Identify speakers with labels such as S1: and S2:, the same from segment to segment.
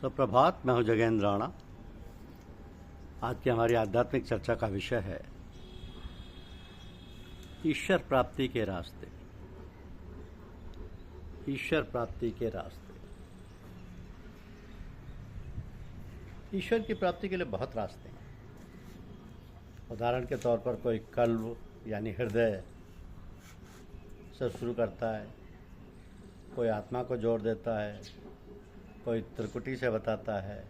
S1: सुप्रभात। मैं हूं जगेंद्र राणा। आज की हमारी आध्यात्मिक चर्चा का विषय है ईश्वर प्राप्ति के रास्ते। ईश्वर प्राप्ति के रास्ते। ईश्वर की प्राप्ति के लिए बहुत रास्ते हैं। उदाहरण के तौर पर कोई कल्ब यानी हृदय से शुरू करता है, कोई आत्मा को जोड़ देता है, कोई त्रिकुटी से बताता है,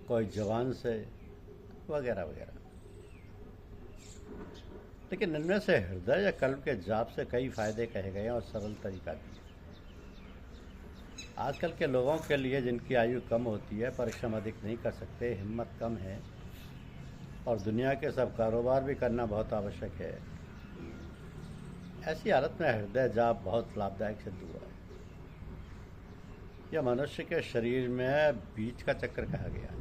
S1: कोई जवान से, वगैरह वगैरह। लेकिन इनमें से हृदय या कल्ब के जाप से कई फायदे कहे गए और सरल तरीका भी है। आजकल के लोगों के लिए जिनकी आयु कम होती है, परिश्रम अधिक नहीं कर सकते, हिम्मत कम है और दुनिया के सब कारोबार भी करना बहुत आवश्यक है, ऐसी हालत में हृदय जाप बहुत लाभदायक सिद्ध हुआ है। यह मनुष्य के शरीर में बीज का चक्र कहा गया है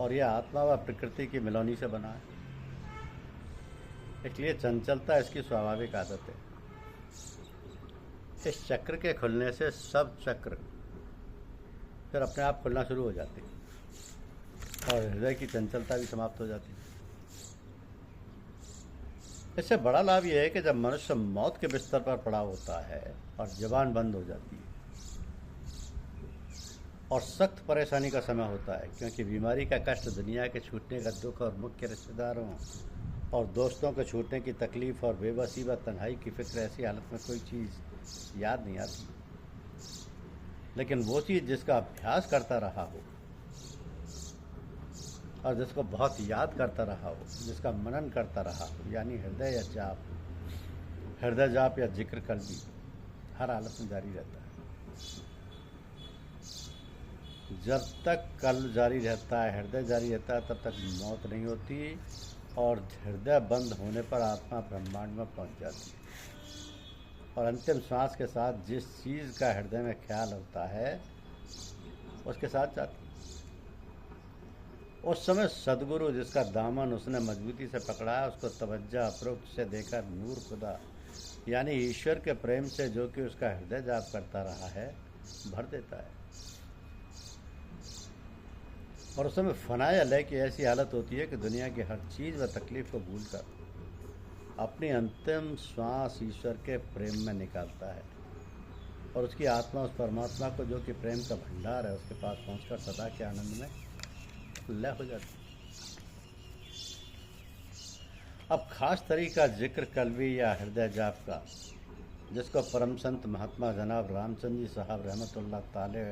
S1: और यह आत्मा व प्रकृति की मिलौनी से बना है, इसलिए चंचलता इसकी स्वाभाविक आदत है। इस चक्र के खुलने से सब चक्र फिर अपने आप खुलना शुरू हो जाते हैं और हृदय की चंचलता भी समाप्त हो जाती है। इससे बड़ा लाभ यह है कि जब मनुष्य मौत के बिस्तर पर पड़ा होता है और जुबान बंद हो जाती है और सख्त परेशानी का समय होता है, क्योंकि बीमारी का कष्ट, दुनिया के छूटने का दुख और मुख्य रिश्तेदारों और दोस्तों के छूटने की तकलीफ और बेबसी व तन्हाई की फिक्र, ऐसी हालत में कोई चीज़ याद नहीं आती। लेकिन वो चीज़ जिसका अभ्यास करता रहा हो और जिसको बहुत याद करता रहा हो, जिसका मनन करता रहा हो, यानी हृदय जाप या जिक्र कल्बी हर हालत में जारी रहता है। जब तक कल्ब जारी रहता है, हृदय जारी रहता है, तब तक मौत नहीं होती और हृदय बंद होने पर आत्मा ब्रह्मांड में पहुंच जाती है और अंतिम सांस के साथ जिस चीज़ का हृदय में ख्याल होता है उसके साथ जाती है। उस समय सदगुरु जिसका दामन उसने मजबूती से पकड़ा है, उसको तवज्जो अप्रोक्त से देकर नूर खुदा यानी ईश्वर के प्रेम से, जो कि उसका हृदय जाप करता रहा है, भर देता है और उस समय फनाया लय की ऐसी हालत होती है कि दुनिया की हर चीज़ व तकलीफ को भूलकर अपनी अंतिम श्वास ईश्वर के प्रेम में निकालता है और उसकी आत्मा उस परमात्मा को, जो कि प्रेम का भंडार है, उसके पास पहुंचकर सदा के आनंद में लय हो जाती है। अब खास तरीका जिक्र कल्बी या हृदय जाप का, जिसको परम संत महात्मा जनाब रामचंद्र जी साहब रहमतुल्लाह ताले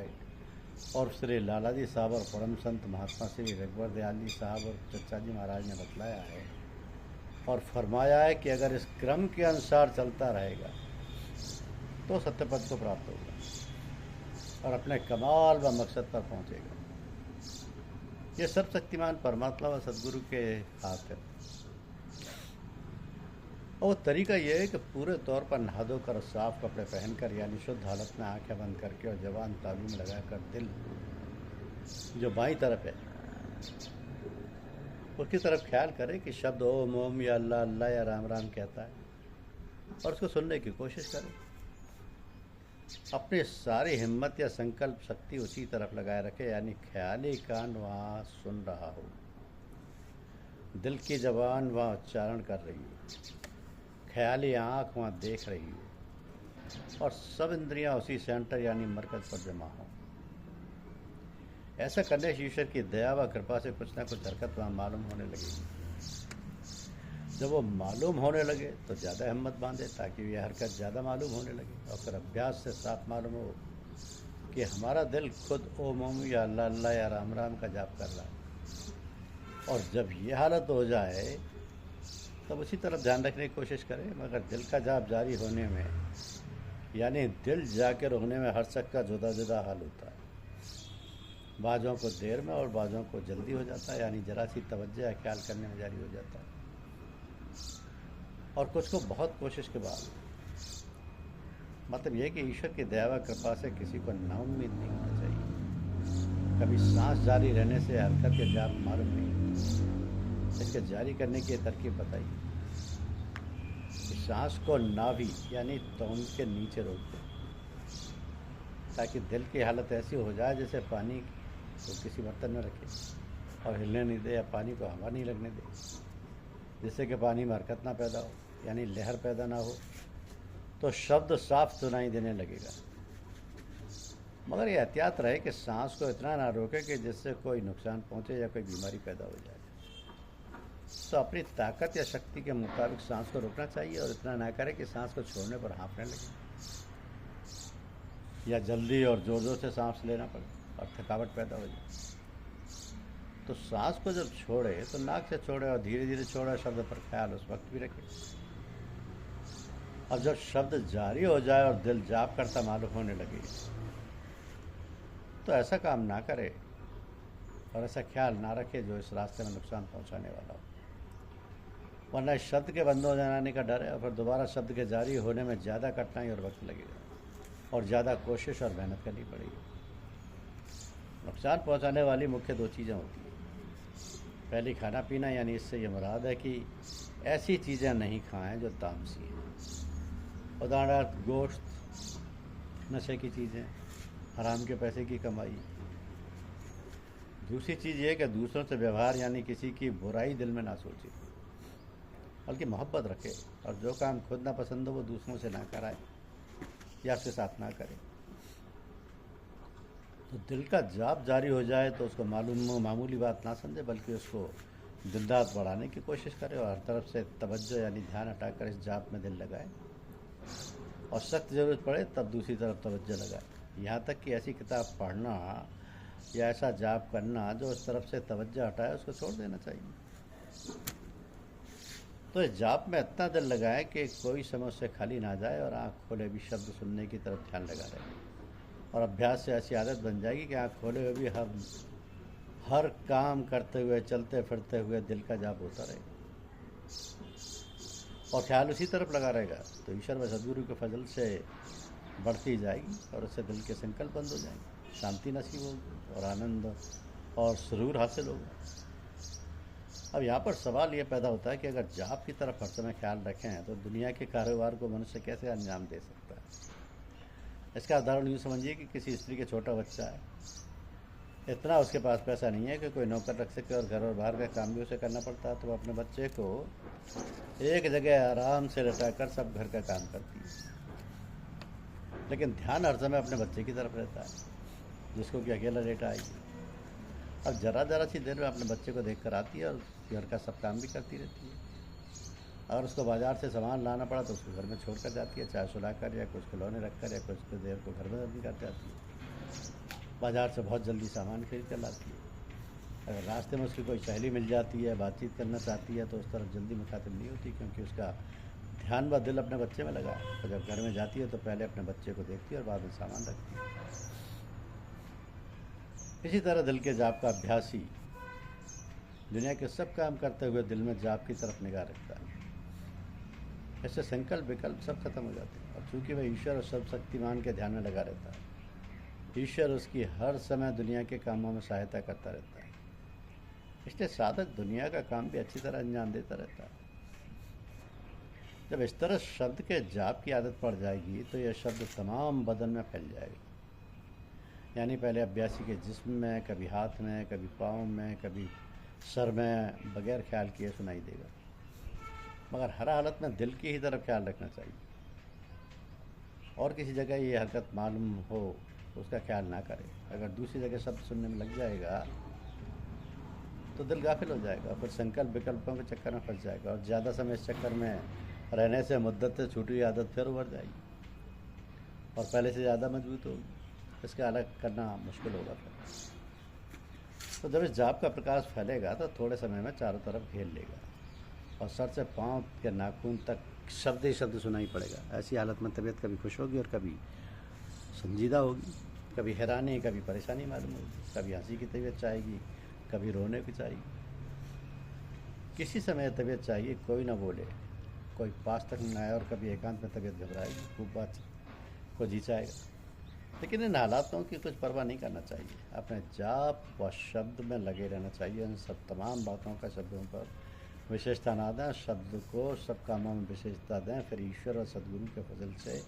S1: और श्री लाला जी साहब और परम संत महात्मा श्री रघुवर दयाल जी साहब और चचा जी महाराज ने बतलाया है और फरमाया है कि अगर इस क्रम के अनुसार चलता रहेगा तो सत्यपद को प्राप्त होगा और अपने कमाल व मकसद पर पहुंचेगा। ये सर्वशक्तिमान परमात्मा व सदगुरु के हाथ है और तरीका यह है कि पूरे तौर पर नहा धोकर, साफ कपड़े पहनकर, यानी शुद्ध हालत में आंखें बंद करके और जबान तालू में लगाकर दिल जो बाईं तरफ है उसकी तरफ ख्याल करें कि शब्द ओम ओम या अल्लाह अल्लाह या राम राम कहता है और उसको सुनने की कोशिश करें। अपनी सारी हिम्मत या संकल्प शक्ति उसी तरफ लगाए रखे, यानी ख्याली कान वहाँ सुन रहा हो, दिल की जबान वहाँ उच्चारण कर रही है, ख्याली आँख वहाँ देख रही है और सब इंद्रियाँ उसी सेंटर यानी मरकज पर जमा हों। ऐसा करने से ईश्वर की दया व कृपा से कुछ न कुछ हरकत वहाँ मालूम होने लगेगी। जब वो मालूम होने लगे तो ज़्यादा हिम्मत बांधे ताकि ये हरकत ज़्यादा मालूम होने लगे और फिर अभ्यास से साफ मालूम हो कि हमारा दिल खुद ओम ओम या अल्लाह अल्लाह या राम राम का जाप कर रहा है। और जब ये हालत हो जाए तब उसी तरफ ध्यान रखने की कोशिश करें, मगर दिल का जाप जारी होने में, यानी दिल जाके रुकने में हर शख्स का जुदा जुदा हाल होता है। बाज़ों को देर में और बाज़ों को जल्दी हो जाता है, यानी जरा सी तवज्जो या ख्याल करने में जारी हो जाता है और कुछ को बहुत कोशिश के बाद। मतलब यह कि ईश्वर की दया व कृपा से किसी को नाउम्मीद नहीं होना चाहिए। कभी सांस जारी रहने से हरकत के जाप मालूम नहीं, इसके जारी करने की तरकीब बताइए। सांस को नाभि यानी तौन के नीचे रोक दें ताकि दिल की हालत ऐसी हो जाए जैसे पानी को किसी बर्तन में रखे और हिलने नहीं दे या पानी को हवा नहीं लगने दे, जिससे कि पानी में हरकत ना पैदा हो, यानी लहर पैदा ना हो, तो शब्द साफ सुनाई देने लगेगा। मगर ये एहतियात रहे कि सांस को इतना ना रोके कि जिससे कोई नुकसान पहुंचे या कोई बीमारी पैदा हो जाए। तो अपनी ताकत या शक्ति के मुताबिक सांस को रोकना चाहिए और इतना ना करे कि सांस को छोड़ने पर हाँफने लगे या जल्दी और ज़ोर ज़ोर से सांस लेना पड़े और थकावट पैदा हो जाए। तो सांस को जब छोड़े तो नाक से छोड़े और धीरे धीरे छोड़े, शब्द पर ख्याल उस वक्त भी रखे। अब जब शब्द जारी हो जाए और दिल जाप करता मालूम होने लगे तो ऐसा काम ना करे और ऐसा ख्याल ना रखे जो इस रास्ते में नुकसान पहुंचाने वाला हो, वरना इस शब्द के बंद हो जाने का डर है और फिर दोबारा शब्द के जारी होने में ज़्यादा कठिनाई और वक्त लगेगा और ज़्यादा कोशिश और मेहनत करनी पड़ेगी। नुकसान पहुंचाने वाली मुख्य दो चीज़ें होती हैं। पहली खाना पीना, यानी इससे ये मुराद है कि ऐसी चीज़ें नहीं खाएं जो तामसी हैं। उदाहरण गोश्त, नशे की चीज़ें, हराम के पैसे की कमाई। दूसरी चीज़ ये कि दूसरों से व्यवहार, यानी किसी की बुराई दिल में ना सोचे बल्कि मोहब्बत रखे और जो काम खुद ना पसंद हो वो दूसरों से ना कराए या उसके साथ ना करे। तो दिल का जाप जारी हो जाए तो उसको मामूली बात ना समझे बल्कि उसको दिल रात बढ़ाने की कोशिश करे और हर तरफ से तवज्जो यानी ध्यान हटाकर इस जाप में दिल लगाए और सख्त ज़रूरत पड़े तब दूसरी तरफ तवज्जो लगाए। यहाँ तक कि ऐसी किताब पढ़ना या ऐसा जाप करना जो उस तरफ से तवज्जो हटाए उसको छोड़ देना चाहिए। तो इस जाप में इतना दिल लगाए कि कोई समय उससे खाली ना जाए और आँख खोले भी शब्द सुनने की तरफ ध्यान लगा रहे और अभ्यास से ऐसी आदत बन जाएगी कि आँख खोले हुए भी हर काम करते हुए, चलते फिरते हुए दिल का जाप होता रहेगा और ख्याल उसी तरफ लगा रहेगा। तो ईश्वर व सदगुरु के फजल से बढ़ती जाएगी और उससे दिल के संकल्प बंद हो जाएंगे, शांति नसीब होगी और आनंद और सुरूर हासिल होगा। अब यहाँ पर सवाल ये पैदा होता है कि अगर जाप की तरफ हर समय ख्याल रखें तो दुनिया के कारोबार को मनुष्य कैसे अंजाम दे सकता है। इसका उदाहरण यूँ समझिए कि किसी स्त्री के छोटा बच्चा है, इतना उसके पास पैसा नहीं है कि कोई नौकर रख सके और घर और बाहर का काम भी उसे करना पड़ता है, तो वो अपने बच्चे को एक जगह आराम से लटाकर सब घर का काम करती है, लेकिन ध्यान हर समय अपने बच्चे की तरफ रहता है जिसको कि अकेला लेटा आएगी। अब ज़रा सी देर में अपने बच्चे को देख कर आती है और घर का सब काम भी करती रहती है। अगर उसको बाज़ार से सामान लाना पड़ा तो उसको घर में छोड़ कर जाती है, चाय सुलाकर या कुछ खिलौने रख कर या कुछ देर को घर में रख कर जाती है। बाज़ार से बहुत जल्दी सामान खरीद कर लाती है। अगर रास्ते में उसकी कोई सहेली मिल जाती है, बातचीत करना चाहती है तो उस तरफ जल्दी मुखातिब नहीं होती, क्योंकि उसका ध्यान व दिल अपने बच्चे में लगा है। तो जब घर में जाती है तो पहले अपने बच्चे को देखती है और बाद में सामान रखती है। इसी तरह दिल के जाप का अभ्यासी दुनिया के सब काम करते हुए दिल में जाप की तरफ निगाह रखता है। ऐसे संकल्प विकल्प सब खत्म हो जाते हैं और चूँकि वह ईश्वर और सर्वशक्तिमान के ध्यान में लगा रहता है, ईश्वर उसकी हर समय दुनिया के कामों में सहायता करता रहता है। इसलिए साधक दुनिया का काम भी अच्छी तरह अंजाम देता रहता है। जब इस तरह शब्द के जाप की आदत पड़ जाएगी तो यह शब्द तमाम बदन में फैल जाएगा, यानी पहले अभ्यासी के जिस्म में, कभी हाथ में, कभी पाँव में, कभी सर में, बगैर ख्याल किए सुनाई देगा। मगर हर हालत में दिल की ही तरफ ख्याल रखना चाहिए और किसी जगह ये हरकत मालूम हो उसका ख्याल ना करे। अगर दूसरी जगह शब्द सुनने में लग जाएगा तो दिल गाफिल हो जाएगा, फिर संकल्प विकल्पों के चक्कर में फंस जाएगा और ज़्यादा समय इस चक्कर में रहने से मुद्दत से छूटी हुई आदत फिर उभर जाएगी और पहले से ज़्यादा मजबूत होगी। इसके अलग करना मुश्किल होगा फिर। तो जब इस जाप का प्रकाश फैलेगा तो थोड़े समय में चारों तरफ घेर लेगा और सर से पाँव के नाखून तक शब्द ही शब्द सुनाई पड़ेगा। ऐसी हालत में तबीयत कभी खुश होगी और कभी संजीदा होगी, कभी हैरानी, कभी परेशानी मालूम होगी, कभी हंसी की तबीयत चाहेगी, कभी रोने की चाहिए। किसी समय तबीयत चाहिए कोई ना बोले, कोई पास तक न आए और कभी एकांत में तबीयत घबराएगी, खूब बात को जी चाहेगा। लेकिन इन हालातों की कुछ परवाह नहीं करना चाहिए। अपने जाप व शब्द में लगे रहना चाहिए। इन सब तमाम बातों का शब्दों पर विशेषता ना दें, शब्द को सब कामों में विशेषता दें, फिर ईश्वर और सदगुरु के फजल से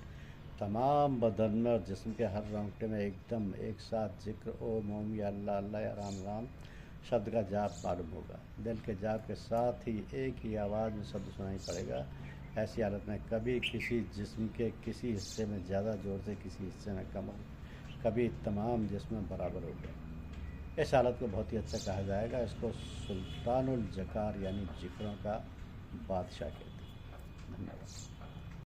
S1: तमाम बदन में और जिस्म के हर रोंगटे में एकदम एक साथ जिक्र ओम ओम या अल्लाह अल्लाह या राम राम शब्द का जाप मालूम होगा। दिल के जाप के साथ ही एक ही आवाज़ में शब्द सुनाई पड़ेगा। ऐसी हालत में कभी किसी जिस्म के किसी हिस्से में ज़्यादा जोर से, किसी हिस्से में कम हो, कभी तमाम जिस्म में बराबर हो गया। इस हालत को बहुत ही अच्छा कहा जाएगा। इसको सुल्तानुल जकार यानी जिक्रों का बादशाह कहते हैं। धन्यवाद।